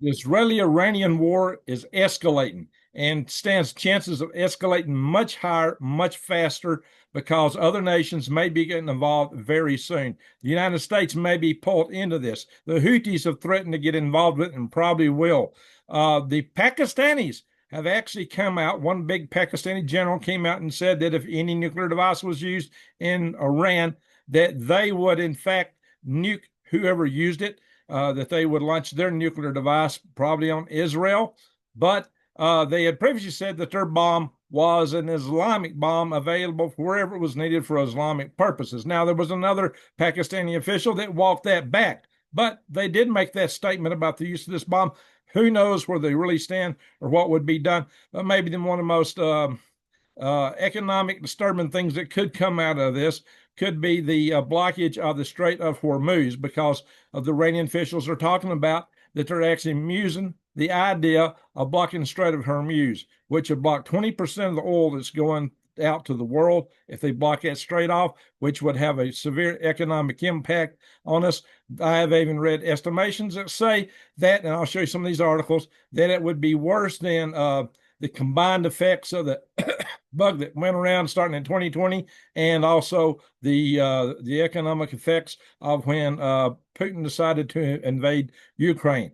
The Israeli-Iranian war is escalating and stands chances of escalating much higher, much faster, because other nations may be getting involved very soon. The United States may be pulled into this. The Houthis have threatened to get involved with it and probably will. The Pakistanis have actually come out. One big Pakistani general came out and said that if any nuclear device was used in Iran, that they would, in fact, nuke whoever used it, that they would launch their nuclear device probably on Israel. But they had previously said that their bomb was an Islamic bomb available wherever it was needed for Islamic purposes. Now, there was another Pakistani official that walked that back, but they did make that statement about the use of this bomb. Who knows where they really stand or what would be done? But maybe one of the most economic disturbing things that could come out of this could be the blockage of the Strait of Hormuz, because of the Iranian officials are talking about that they're actually musing the idea of blocking the Strait of Hormuz, which would block 20% of the oil that's going out to the world if they block that straight off, which would have a severe economic impact on us. I have even read estimations that say that, and I'll show you some of these articles, that it would be worse than the combined effects of the bug that went around starting in 2020, and also the economic effects of when Putin decided to invade Ukraine,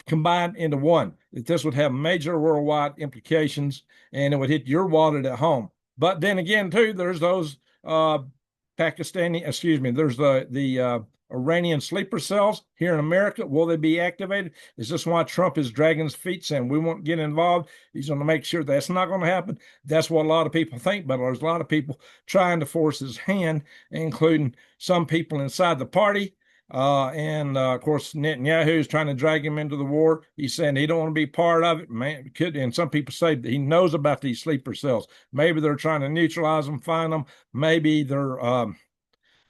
combined into one. That this would have major worldwide implications, and it would hit your wallet at home. But then again, too, there's those there's the Iranian sleeper cells here in America. Will they be activated? Is this why Trump is dragging his feet, saying we won't get involved? He's going to make sure that's not going to happen. That's what a lot of people think, but there's a lot of people trying to force his hand, including some people inside the party. Of course, Netanyahu is trying to drag him into the war. He's saying he don't want to be part of it. Man, and some people say that he knows about these sleeper cells. Maybe they're trying to neutralize them, find them. Maybe they're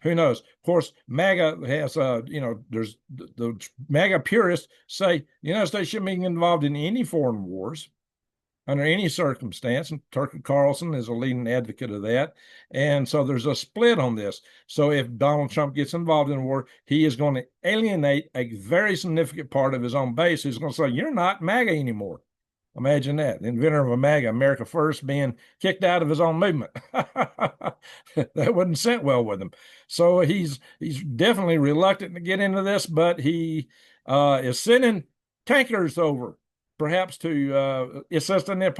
who knows? Of course, MAGA has, there's the MAGA purists say the United States shouldn't be involved in any foreign wars under any circumstance. And Tucker Carlson is a leading advocate of that. And so there's a split on this. So if Donald Trump gets involved in a war, he is going to alienate a very significant part of his own base who's going to say, you're not MAGA anymore. Imagine that. The inventor of a MAGA, America First, being kicked out of his own movement. That wouldn't sit well with him. So he's definitely reluctant to get into this, but he is sending tankers over, perhaps to assist in that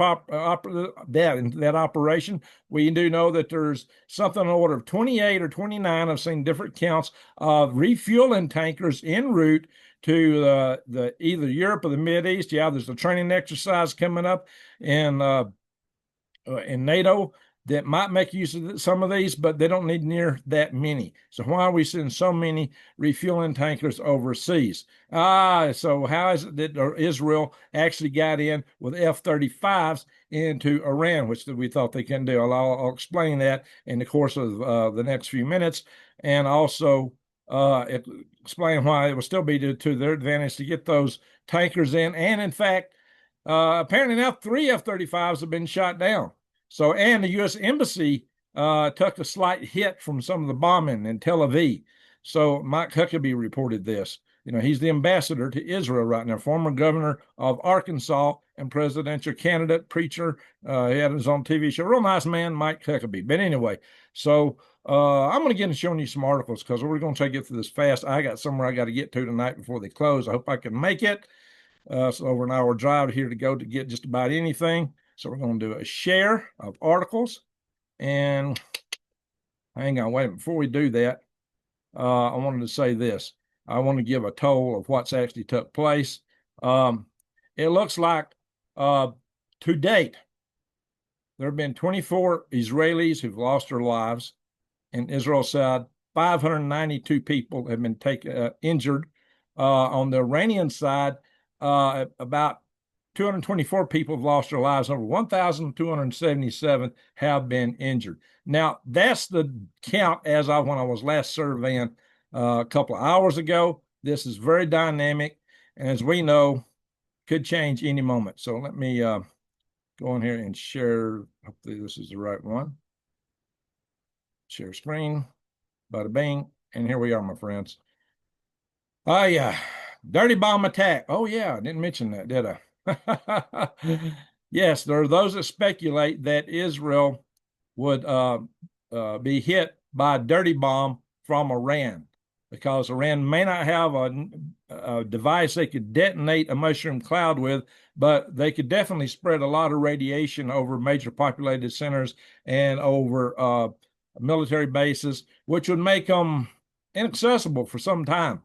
operation. We do know that there's something on the order of 28 or 29. I've seen different counts of refueling tankers en route to the either Europe or the Mideast. Yeah, there's a training exercise coming up in NATO that might make use of some of these, but they don't need near that many. So why are we sending so many refueling tankers overseas? So how is it that Israel actually got in with F-35s into Iran, which we thought they couldn't do? I'll explain that in the course of the next few minutes, and also explain why it will still be to their advantage to get those tankers in. And in fact, apparently now 3 F-35s have been shot down. So, and the U.S. Embassy took a slight hit from some of the bombing in Tel Aviv. So Mike Huckabee reported this. He's the ambassador to Israel right now, former governor of Arkansas and presidential candidate, preacher. He had his own TV show. Real nice man, Mike Huckabee. But anyway, so I'm going to get into showing you some articles because we're going to try to get through this fast. I got somewhere I got to get to tonight before they close. I hope I can make it. It's over an hour drive here to go to get just about anything. So we're going to do a share of articles. And hang on, wait a minute. Before we do that, I wanted to say this. I want to give a total of what's actually took place. It looks like to date, there have been 24 Israelis who've lost their lives. And Israel said 592 people have been injured. On the Iranian side, about 224 people have lost their lives. Over 1,277 have been injured. Now, that's the count as of when I was last surveying a couple of hours ago. This is very dynamic, and as we know, could change any moment. So let me go in here and share. Hopefully this is the right one. Share screen. Bada bing. And here we are, my friends. Yeah. Dirty bomb attack. Oh, yeah, I didn't mention that, did I? Yes, there are those that speculate that Israel would be hit by a dirty bomb from Iran because Iran may not have a device they could detonate a mushroom cloud with, but they could definitely spread a lot of radiation over major populated centers and over military bases, which would make them inaccessible for some time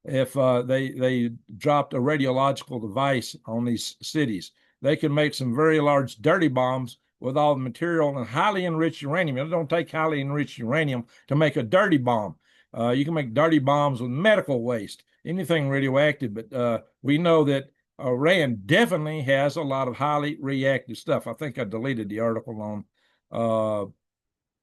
if they dropped a radiological device on these cities. They could make some very large dirty bombs with all the material and highly enriched uranium. It don't take highly enriched uranium to make a dirty bomb. You can make dirty bombs with medical waste, anything radioactive, but we know that Iran definitely has a lot of highly reactive stuff. I think I deleted the article on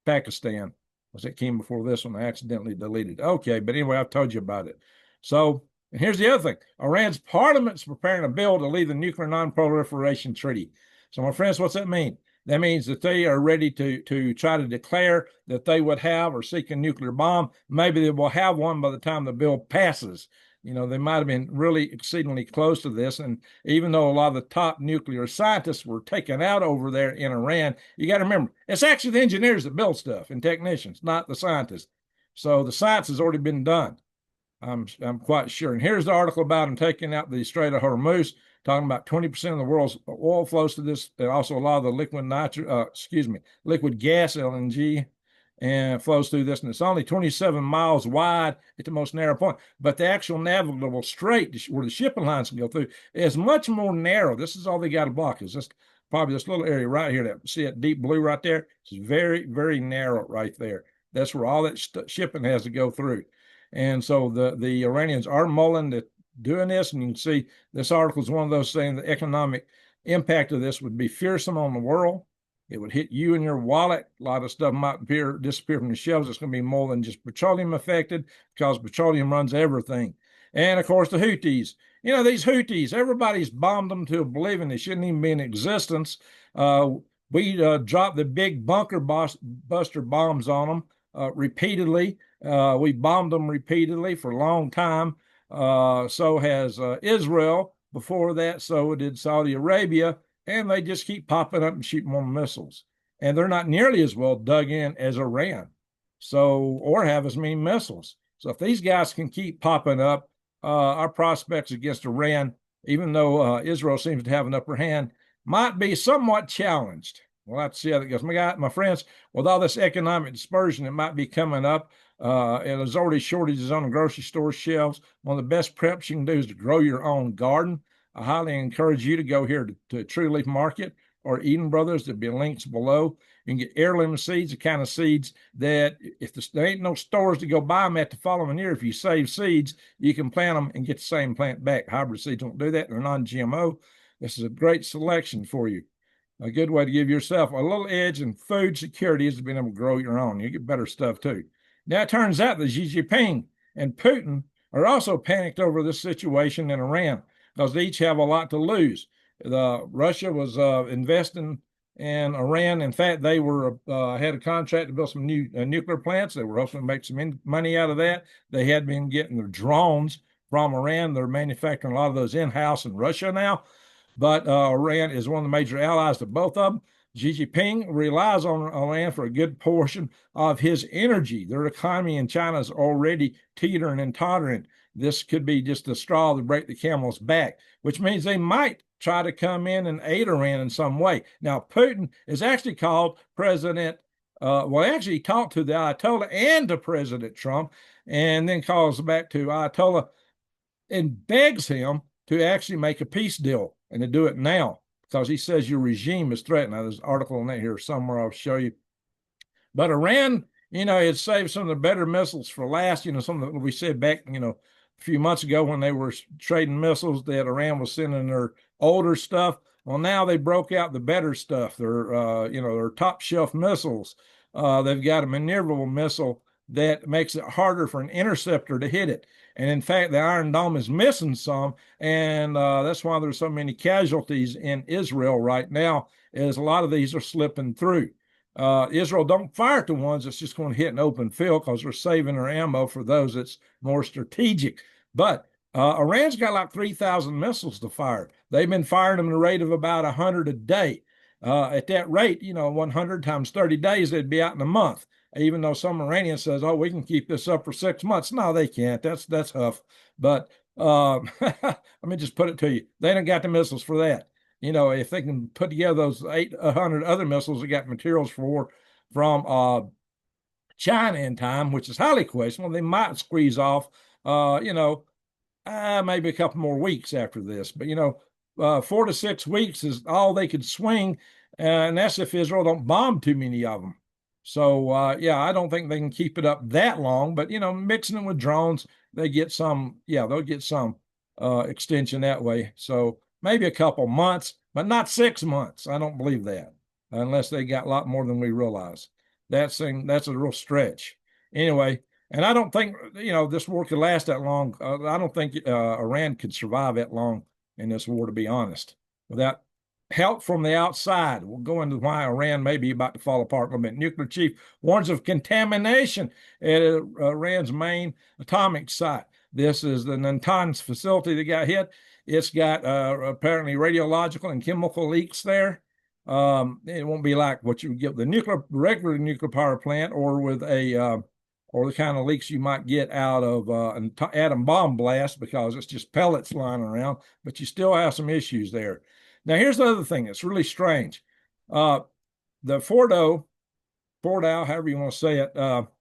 Pakistan. Was it came before this one? I accidentally deleted. Okay, but anyway, I've told you about it. So, and here's the other thing: Iran's parliament's preparing a bill to leave the Nuclear Non-Proliferation Treaty. So, my friends, what's that mean? That means that they are ready to try to declare that they would have or seek a nuclear bomb. Maybe they will have one by the time the bill passes. You know, they might have been really exceedingly close to this. And even though a lot of the top nuclear scientists were taken out over there in Iran, you got to remember, it's actually the engineers that build stuff and technicians, not the scientists. So the science has already been done. I'm quite sure. And here's the article about them taking out the Strait of Hormuz, talking about 20% of the world's oil flows to this, and also a lot of the liquid gas LNG and flows through this, and it's only 27 miles wide at the most narrow point. But the actual navigable strait where the shipping lines can go through is much more narrow. This is all they got to block. Is just probably this little area right here. That see that deep blue right there? It's very, very narrow right there. That's where all that shipping has to go through. And so the Iranians are mulling at doing this, and you can see this article is one of those saying the economic impact of this would be fearsome on the world. It would hit you in your wallet. A lot of stuff might disappear from the shelves. It's going to be more than just petroleum affected because petroleum runs everything. And of course, the Houthis. You know, these Houthis, everybody's bombed them to oblivion. They shouldn't even be in existence. We dropped the big bunker buster bombs on them repeatedly. We bombed them repeatedly for a long time. So has Israel. Before that, so did Saudi Arabia. And they just keep popping up and shooting more missiles. And they're not nearly as well dug in as Iran, so or have as many missiles. So if these guys can keep popping up, our prospects against Iran, even though Israel seems to have an upper hand, might be somewhat challenged. We'll have to see how that goes. My friends, with all this economic dispersion that might be coming up, and there's already shortages on the grocery store shelves. One of the best preps you can do is to grow your own garden. I highly encourage you to go here to True Leaf Market or Eden Brothers. There'll be links below. You can get heirloom seeds, the kind of seeds that if there ain't no stores to go buy them at the following year, if you save seeds, you can plant them and get the same plant back. Hybrid seeds don't do that. They're non-GMO. This is a great selection for you. A good way to give yourself a little edge in food security is to be able to grow your own. You get better stuff too. Now, it turns out that Xi Jinping and Putin are also panicked over this situation in Iran, because they each have a lot to lose. Russia was investing in Iran. In fact, they were had a contract to build some new nuclear plants. They were hoping to make some money out of that. They had been getting their drones from Iran. They're manufacturing a lot of those in-house in Russia now. But Iran is one of the major allies to both of them. Xi Jinping relies on Iran for a good portion of his energy. Their economy in China is already teetering and tottering. This could be just a straw to break the camel's back, which means they might try to come in and aid Iran in some way. Now, Putin is actually called President, he talked to the Ayatollah and to President Trump, and then calls back to Ayatollah and begs him to actually make a peace deal and to do it now, because he says your regime is threatened. Now, there's an article on that here somewhere I'll show you. But Iran, it saved some of the better missiles for last. Some of that we said back, a few months ago when they were trading missiles that Iran was sending their older stuff. Well, now they broke out the better stuff. Their top shelf missiles. They've got a maneuverable missile that makes it harder for an interceptor to hit it. And in fact, the Iron Dome is missing some, and that's why there's so many casualties in Israel right now, is a lot of these are slipping through. Israel don't fire at the ones that's just going to hit an open field because they're saving their ammo for those that's more strategic. But Iran's got like 3,000 missiles to fire. They've been firing them at a rate of about 100 a day. At that rate, 100 times 30 days, they'd be out in a month. Even though some Iranian says, "Oh, we can keep this up for 6 months." No, they can't. That's huff. But let me just put it to you: they don't got the missiles for that. If they can put together those 800 other missiles they got materials for from China in time, which is highly questionable, they might squeeze off. Maybe a couple more weeks after this. But 4 to 6 weeks is all they could swing, and that's if Israel don't bomb too many of them. So yeah, I don't think they can keep it up that long. But mixing it with drones, they get some. Yeah, they'll get some extension that way. So maybe a couple months, but not 6 months. I don't believe that unless they got a lot more than we realize. That's a real stretch. Anyway, and I don't think this war could last that long. I don't think Iran could survive that long in this war, to be honest, without help from the outside. We'll go into why Iran may be about to fall apart a little bit. Nuclear chief warns of contamination at Iran's main atomic site. This is the Natanz facility that got hit. It's got apparently radiological and chemical leaks there. It won't be like what you would get with the regular nuclear power plant, or with or the kind of leaks you might get out of an atom bomb blast, because it's just pellets lying around, but you still have some issues there. Now, here's the other thing that's really strange. The Fordow, however you want to say it,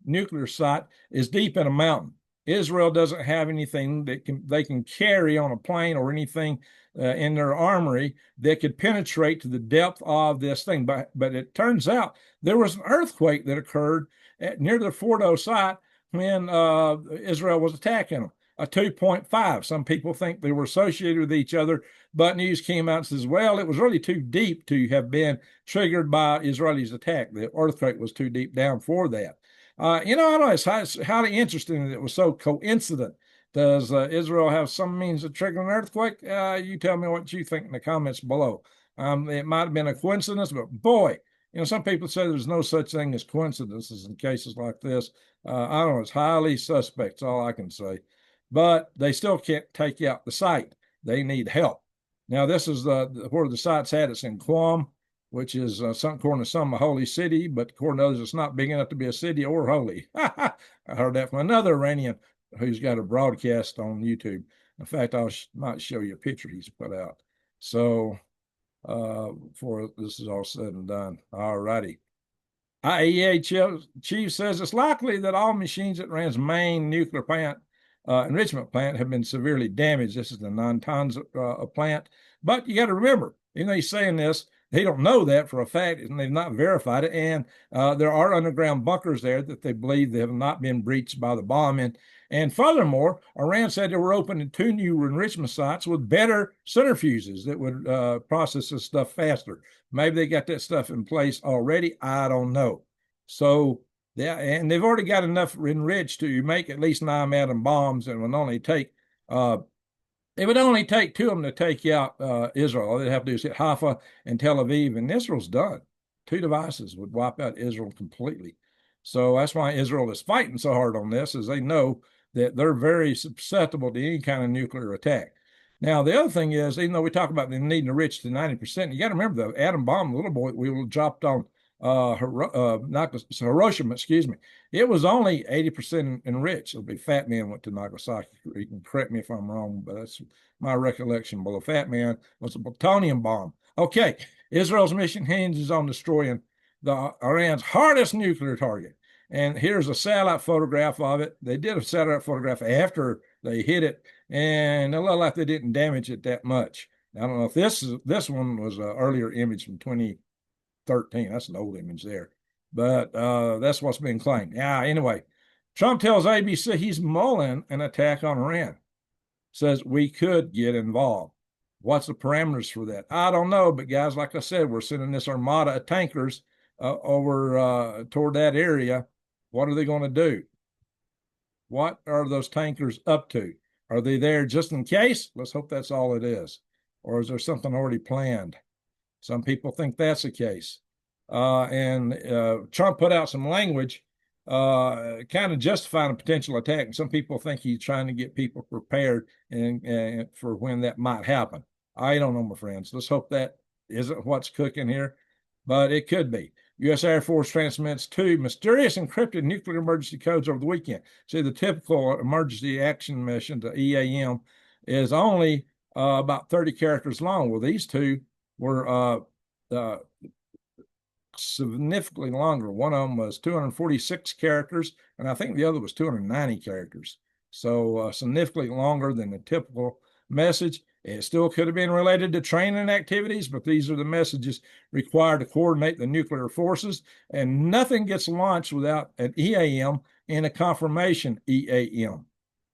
nuclear site is deep in a mountain. Israel doesn't have anything that they can carry on a plane, or anything in their armory that could penetrate to the depth of this thing. But it turns out there was an earthquake that occurred near the Fordow site when Israel was attacking them, a 2.5. Some people think they were associated with each other, but news came out and says, well, it was really too deep to have been triggered by Israelis' attack. The earthquake was too deep down for that. I don't know, it's highly interesting that it was so coincident. Does Israel have some means of triggering an earthquake? You tell me what you think in the comments below. It might have been a coincidence, but boy, some people say there's no such thing as coincidences in cases like this. I don't know, it's highly suspect, that's all I can say. But they still can't take out the site. They need help. Now, this is where the site's at. It's in Qom, which is according to some a holy city, but according to others, it's not big enough to be a city or holy. I heard that from another Iranian who's got a broadcast on YouTube. In fact, might show you a picture he's put out. So before this is all said and done. All righty. IAEA chief says it's likely that all machines at Iran's main nuclear plant, enrichment plant, have been severely damaged. This is the Natanz plant. But you got to remember, even though he's saying this, they don't know that for a fact, and they've not verified it. And there are underground bunkers there that they believe they have not been breached by the bombing. And furthermore, Iran said they were opening 2 new enrichment sites with better centrifuges that would process this stuff faster. Maybe they got that stuff in place already. I don't know. So, yeah, and they've already got enough enriched to make at least 9 atom bombs, and it would only take 2 of them to take out Israel. All they'd have to do is hit Haifa and Tel Aviv, and Israel's done. 2 devices would wipe out Israel completely. So that's why Israel is fighting so hard on this, is they know that they're very susceptible to any kind of nuclear attack. Now, the other thing is, even though we talk about them needing to reach to 90%, you got to remember the atom bomb, the little boy we dropped on Hiroshima, excuse me, it was only 80% enriched. It'll be Fat Man went to Nagasaki. You can correct me if I'm wrong, but that's my recollection. Below Fat Man was a plutonium bomb. Okay, Israel's mission hinges on destroying Iran's hardest nuclear target. And here's a satellite photograph of it. They did a satellite photograph after they hit it, and it looked like they didn't damage it that much. I don't know if this one was an earlier image from 2013. That's an old image there, but that's what's being claimed. Yeah. Anyway, Trump tells ABC he's mulling an attack on Iran. Says we could get involved. What's the parameters for that? I don't know, but guys, like I said, we're sending this armada of tankers over toward that area. What are they going to do? What are those tankers up to? Are they there just in case? Let's hope that's all it is. Or is there something already planned? Some people think that's the case. And Trump put out some language kind of justifying a potential attack. And some people think he's trying to get people prepared and for when that might happen. I don't know, my friends. Let's hope that isn't what's cooking here, but it could be. U.S. Air Force transmits 2 mysterious encrypted nuclear emergency codes over the weekend. See, the typical emergency action mission, the EAM, is only about 30 characters long. Well, these 2 were significantly longer. One of them was 246 characters, and I think the other was 290 characters. So significantly longer than the typical message. It still could have been related to training activities, but these are the messages required to coordinate the nuclear forces, and nothing gets launched without an EAM and a confirmation EAM.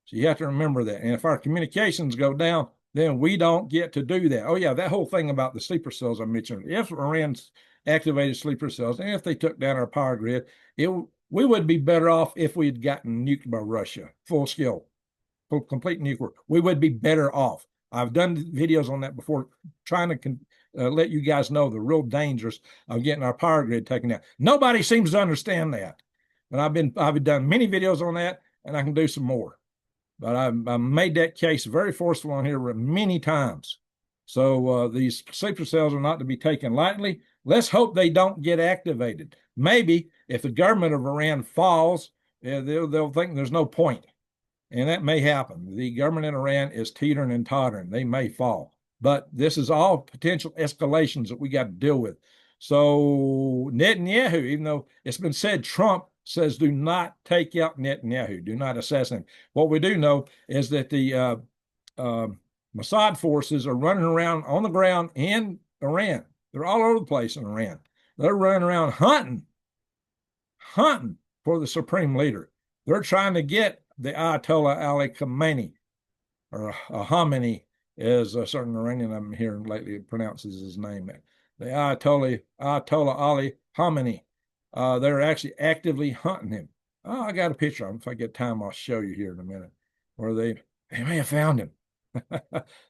So you have to remember that. And if our communications go down, then we don't get to do that. Oh, yeah, that whole thing about the sleeper cells I mentioned. If Iran's activated sleeper cells, and if they took down our power grid, we would be better off if we had gotten nuked by Russia, full scale, full, complete nuclear. We would be better off. I've done videos on that before, trying to let you guys know the real dangers of getting our power grid taken down. Nobody seems to understand that, and I've done many videos on that, and I can do some more. But I made that case very forceful on here many times. So these sleeper cells are not to be taken lightly. Let's hope they don't get activated. Maybe if the government of Iran falls, they'll think there's no point. And that may happen. The government in Iran is teetering and tottering. They may fall. But this is all potential escalations that we got to deal with. So Netanyahu, even though it's been said Trump says do not take out Netanyahu, do not assassinate him. What we do know is that the Mossad forces are running around on the ground in Iran. They're all over the place in Iran. They're running around hunting for the supreme leader. They're trying to get the Ayatollah Ali Khamenei, or Khamenei, as a certain Iranian I'm hearing lately pronounces his name. The Ayatollah Ali Khamenei. They're actually actively hunting him. Oh, I got a picture of him. If I get time, I'll show you here in a minute. Where they may have found him.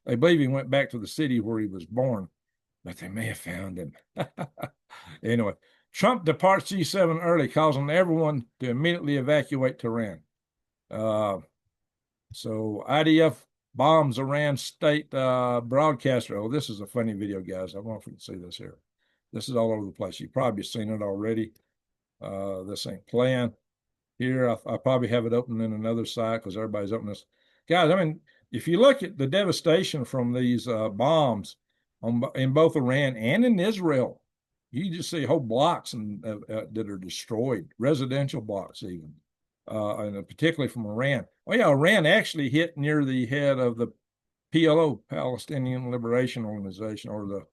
They believe he went back to the city where he was born, but they may have found him. Anyway, Trump departs G7 early, causing everyone to immediately evacuate Tehran. So IDF Bombs Iran state broadcaster. Oh, this is a funny video, guys. I don't know if you can see this here. This is all over the place. You've probably seen it already. This ain't playing. Here, I probably have it open in another site because everybody's opening this. Guys, I mean, if you look at the devastation from these bombs in both Iran and in Israel, you just see whole blocks that are destroyed, residential blocks even, and particularly from Iran. Oh yeah, Iran actually hit near the head of the PLO, Palestinian Liberation Organization, or the,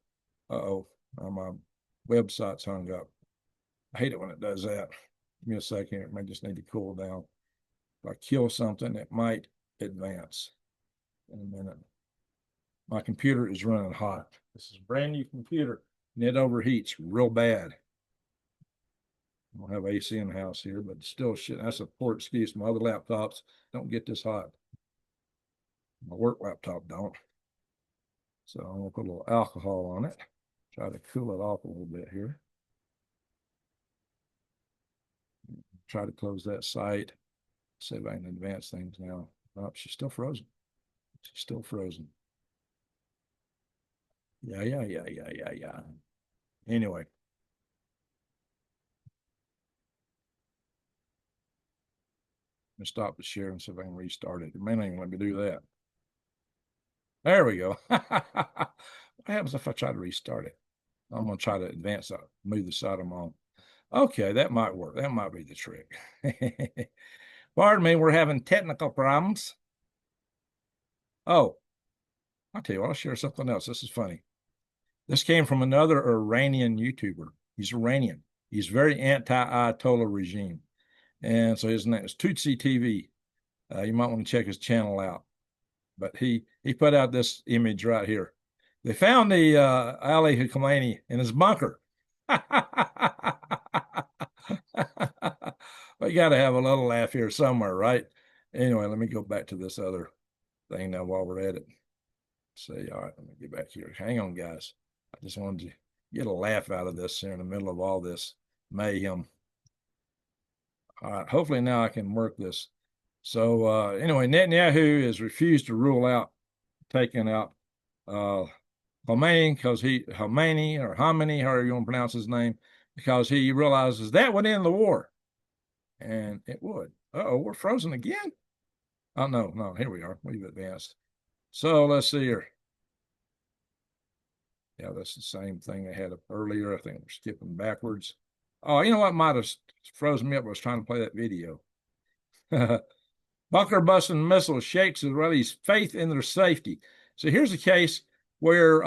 my website's hung up. I hate it when it does that. Give me a second. It may just need to cool down. If I kill something, it might advance in a minute. My computer is running hot. This is a brand new computer, and it overheats real bad. I don't have AC in the house here, but still shit. That's a poor excuse. My other laptops don't get this hot. My work laptop don't. So I'm gonna put a little alcohol on it. Try to cool it off a little bit here. Try to close that site. See if I can advance things now. Oh, she's still frozen. She's still frozen. Yeah. Anyway. I'm gonna stop the share and see if I can restart it. It may not even let me do that. There we go. What happens if I try to restart it? I'm gonna try to advance that, move the side I'm on. Okay, that might work. That might be the trick. Pardon me, we're having technical problems. Oh, I'll tell you what, I'll share something else. This is funny. This came from another Iranian YouTuber. He's Iranian. He's very anti-Ayatollah regime. And so his name is Tutsi TV. You might want to check his channel out. But he put out this image right here. They found the Ali Khamenei in his bunker. We got to have a little laugh here somewhere, right? Anyway, let me go back to this other thing now while we're at it. See, all right, let me get back here. Hang on, guys. I just wanted to get a laugh out of this here in the middle of all this mayhem. All right, hopefully now I can work this. So anyway, Netanyahu has refused to rule out taking out uh, Khomeini because Khomeini or Khomeini, however you want to pronounce his name, because he realizes that would end the war, and it would. Uh-oh, we're frozen again. Oh no, here we are. We've advanced. So let's see here. Yeah, that's the same thing I had up earlier. I think we're skipping backwards. Oh, you know what might have frozen me up? I was trying to play that video. Bunker busting missile shakes Israelis' faith in their safety. So here's a case where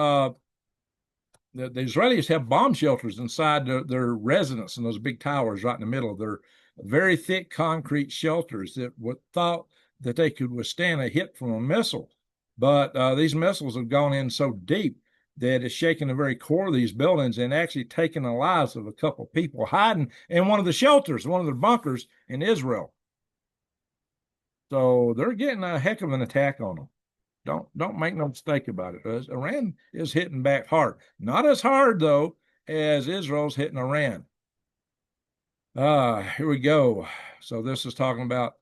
the Israelis have bomb shelters inside their residence in those big towers right in the middle. They're very thick concrete shelters that thought that they could withstand a hit from a missile. But these missiles have gone in so deep that it's shaken the very core of these buildings and actually taken the lives of a couple of people hiding in one of the shelters, one of the bunkers in Israel. So they're getting a heck of an attack on them. Don't make no mistake about it. Iran is hitting back hard. Not as hard, though, as Israel's hitting Iran. Here we go. So this is talking about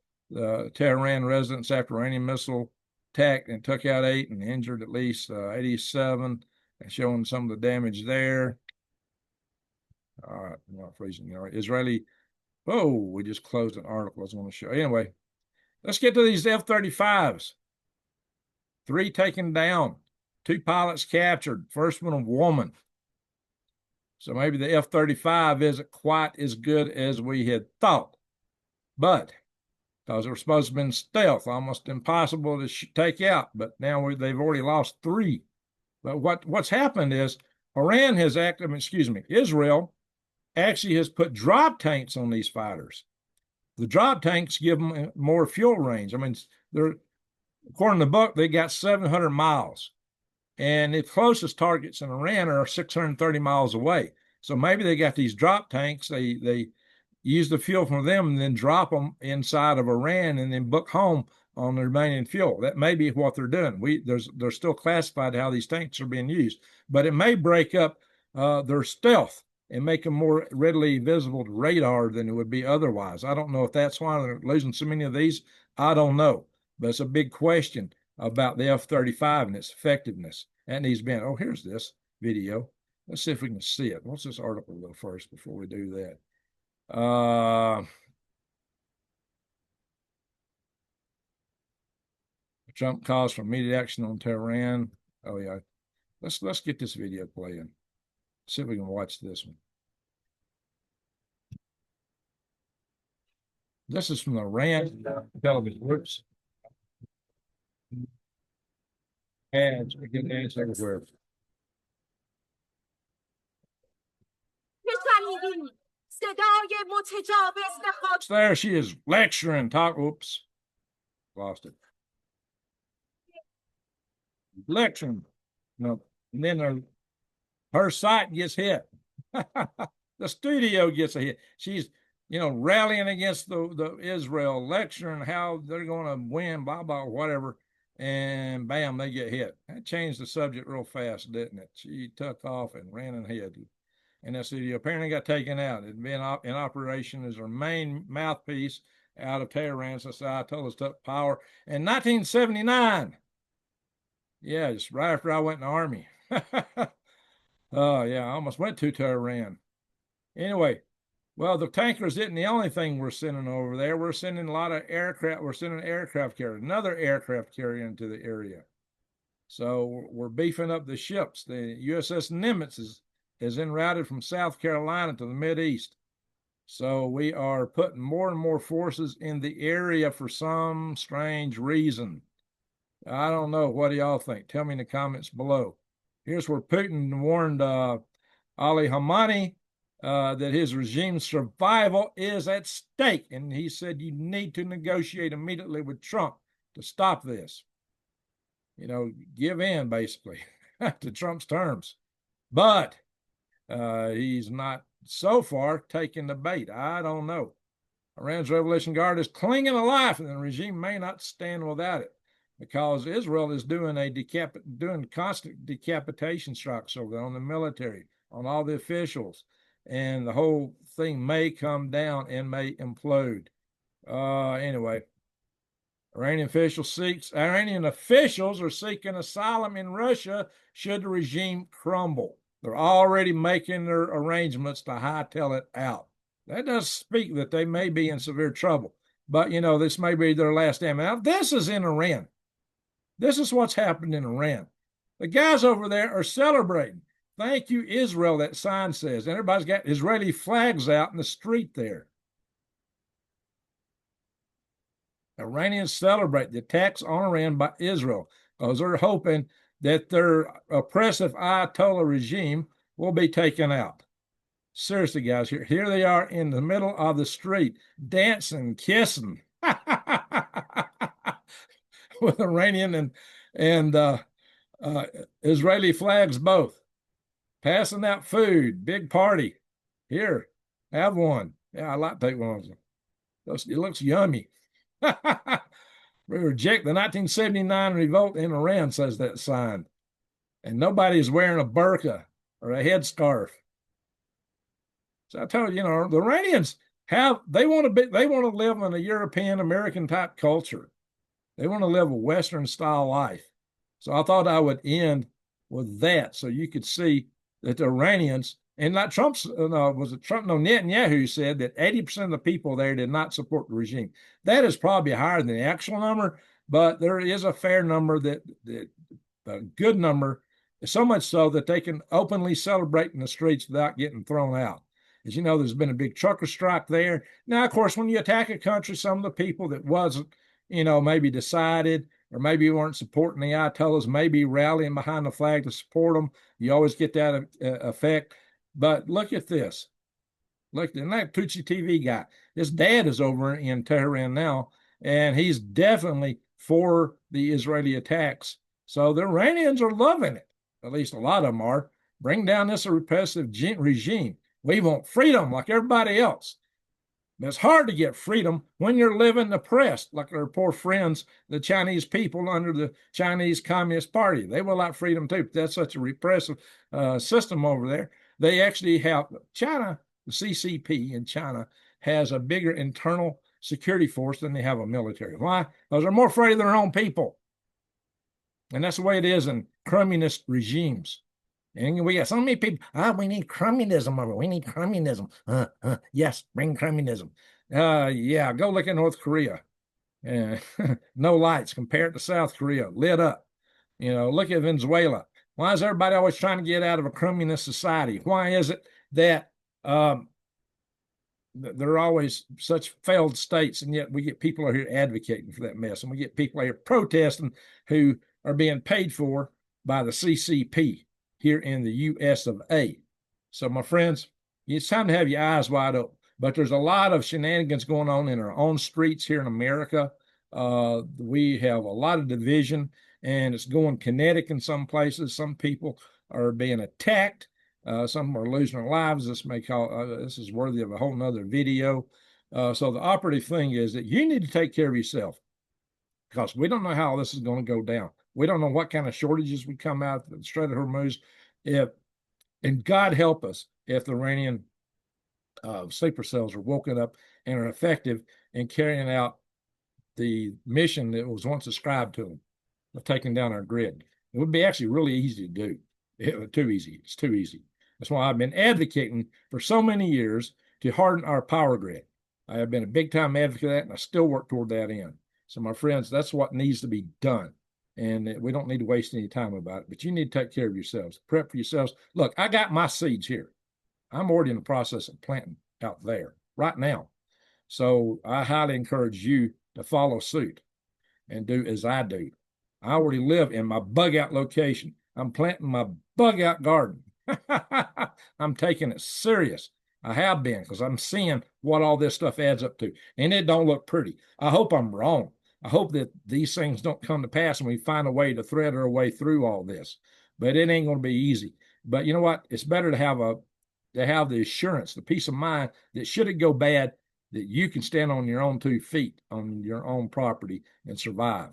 Tehran residents after Iranian missile attack and took out 8 and injured at least 87, and showing some of the damage there. All right, I'm not freezing. All right, Israeli. Oh, we just closed an article I was going to show. Anyway, let's get to these F-35s. 3 taken down, 2 pilots captured, first one a woman. So maybe the F-35 isn't quite as good as we had thought. But because they were supposed to have been stealth, almost impossible to take out. But now they've already lost 3. But what's happened is Israel actually has put drop tanks on these fighters. The drop tanks give them more fuel range. I mean, they're, according to the book, they got 700 miles. And the closest targets in Iran are 630 miles away. So maybe they got these drop tanks. They use the fuel from them and then drop them inside of Iran and then book home on the remaining fuel. That may be what they're doing. They're still classified how these tanks are being used, but it may break up their stealth and make them more readily visible to radar than it would be otherwise. I don't know if that's why they're losing so many of these. I don't know, but it's a big question about the F-35 and its effectiveness. That needs been. Oh, here's this video. Let's see if we can see it. What's this article a little first before we do that? Trump calls for immediate action on Tehran. Oh yeah, let's get this video playing. See if we can watch this one. This is from the Iran television. Whoops. Ads. We get ads everywhere. There she is lecturing. Oops. Lost it. Lecturing. No. And then her site gets hit. The studio gets a hit. She's, rallying against the Israel, lecturing how they're going to win, blah, blah, whatever. And bam, they get hit. That changed the subject real fast, didn't it? She took off and ran ahead. And that studio apparently got taken out. It had been in operation as her main mouthpiece out of Tehran since the Ayatollahs took power in 1979. Yeah, just right after I went in the army. Oh, yeah, I almost went to Tehran. Anyway, well, the tankers isn't the only thing we're sending over there. We're sending a lot of aircraft. We're sending an aircraft carrier, another aircraft carrier into the area. So we're beefing up the ships. The USS Nimitz is en route from South Carolina to the Mideast. So we are putting more and more forces in the area for some strange reason. I don't know. What do y'all think? Tell me in the comments below. Here's where Putin warned Ali Khamenei that his regime's survival is at stake. And he said you need to negotiate immediately with Trump to stop this. Give in, basically, to Trump's terms. But he's not so far taking the bait. I don't know. Iran's Revolution Guard is clinging to life, and the regime may not stand without it, because Israel is doing constant decapitation strikes over there on the military, on all the officials, and the whole thing may come down and may implode. Anyway, Iranian officials are seeking asylum in Russia should the regime crumble. They're already making their arrangements to hightail it out. That does speak that they may be in severe trouble. But, this may be their last stand. Now, this is in Iran. This is what's happened in Iran. The guys over there are celebrating. Thank you, Israel, that sign says. And everybody's got Israeli flags out in the street there. Iranians celebrate the attacks on Iran by Israel because they're hoping that their oppressive Ayatollah regime will be taken out. Seriously, guys, here they are in the middle of the street, dancing, kissing, with Iranian and Israeli flags both, passing out food, big party. Here, have one. Yeah, I like to take one of them. It looks yummy. We reject the 1979 revolt in Iran, says that sign. And nobody is wearing a burqa or a headscarf. So I told you, the Iranians they want to live in a European American type culture. They want to live a Western style life. So I thought I would end with that so you could see that the Iranians, and like Netanyahu said that 80% of the people there did not support the regime. That is probably higher than the actual number, but there is a fair number that a good number, so much so that they can openly celebrate in the streets without getting thrown out. As you know, there's been a big trucker strike there. Now, of course, when you attack a country, some of the people that wasn't, maybe decided or maybe weren't supporting the Ayatollahs, maybe rallying behind the flag to support them. You always get that effect. But look at this. Look, and that Poochie TV guy, his dad is over in Tehran now, and he's definitely for the Israeli attacks. So the Iranians are loving it. At least a lot of them are. Bring down this repressive regime. We want freedom like everybody else. It's hard to get freedom when you're living oppressed, like our poor friends, the Chinese people under the Chinese Communist Party. They will like freedom too, but that's such a repressive system over there. They actually have China, the CCP in China has a bigger internal security force than they have a military. Why? Because they're more afraid of their own people. And that's the way it is in communist regimes. And we got so many people, we need communism over. We need communism. Yes, bring communism. Yeah, go look at North Korea. No lights. Compare it to South Korea, lit up. Look at Venezuela. Why is everybody always trying to get out of a communist society? Why is it that they're always such failed states, and yet we get people out here advocating for that mess, and we get people out here protesting who are being paid for by the CCP here in the US of A. So, my friends, it's time to have your eyes wide open. But there's a lot of shenanigans going on in our own streets here in America. We have a lot of division, and it's going kinetic in some places. Some people are being attacked. Some are losing their lives. This is worthy of a whole nother video. So the operative thing is that you need to take care of yourself, because we don't know how this is going to go down. We don't know what kind of shortages would come out of the Strait of Hormuz. And God help us if the Iranian sleeper cells are woken up and are effective in carrying out the mission that was once ascribed to them of taking down our grid. It would be actually really easy to do. Too easy. It's too easy. That's why I've been advocating for so many years to harden our power grid. I have been a big time advocate of that, and I still work toward that end. So, my friends, that's what needs to be done. And we don't need to waste any time about it, but you need to take care of yourselves, prep for yourselves. Look, I got my seeds here. I'm already in the process of planting out there right now. So I highly encourage you to follow suit and do as I do. I already live in my bug out location. I'm planting my bug out garden. I'm taking it serious. I have been, because I'm seeing what all this stuff adds up to. And it don't look pretty. I hope I'm wrong. I hope that these things don't come to pass and we find a way to thread our way through all this. But it ain't going to be easy. But you know what? It's better to have the assurance, the peace of mind that should it go bad, that you can stand on your own 2 feet on your own property and survive.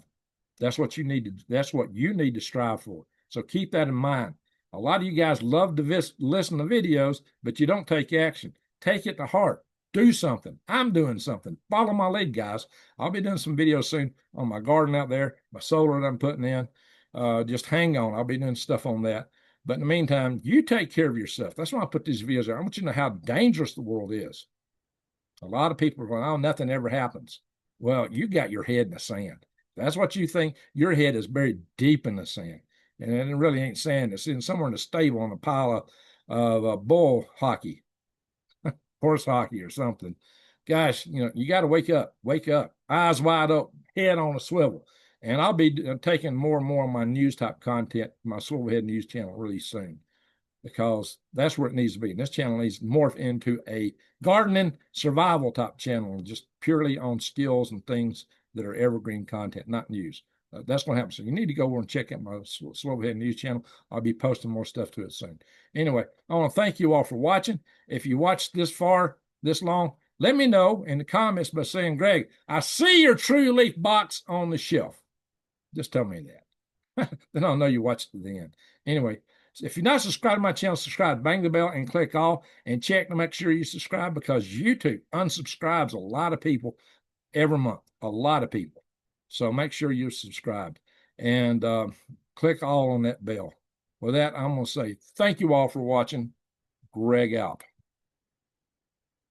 That's what you need to strive for. So keep that in mind. A lot of you guys love to listen to videos, but you don't take action. Take it to heart. Do something. I'm doing something. Follow my lead, guys. I'll be doing some videos soon on my garden out there, my solar that I'm putting in. Just hang on. I'll be doing stuff on that. But in the meantime, you take care of yourself. That's why I put these videos out. I want you to know how dangerous the world is. A lot of people are going, oh, nothing ever happens. Well, you got your head in the sand. That's what you think. Your head is buried deep in the sand. And it really ain't sand. It's in somewhere in the stable on a pile of bull hockey, horse hockey or something. Gosh, you got to wake up, eyes wide open, head on a swivel. And I'll be taking more and more of my news type content, my Swivelhead News channel really soon, because that's where it needs to be. And this channel needs to morph into a gardening survival type channel, just purely on skills and things that are evergreen content, not news. That's what happens. So you need to go over and check out my Swivelhead News channel. I'll be posting more stuff to it soon. Anyway, I want to thank you all for watching. If you watched this far, this long, let me know in the comments by saying, Greg, I see your True Leaf box on the shelf. Just tell me that. Then I'll know you watched to the end. Anyway, so if you're not subscribed to my channel, subscribe, bang the bell, and click all, and check to make sure you subscribe, because YouTube unsubscribes a lot of people every month, a lot of people. So make sure you're subscribed and click all on that bell. With that, I'm going to say thank you all for watching. Greg out.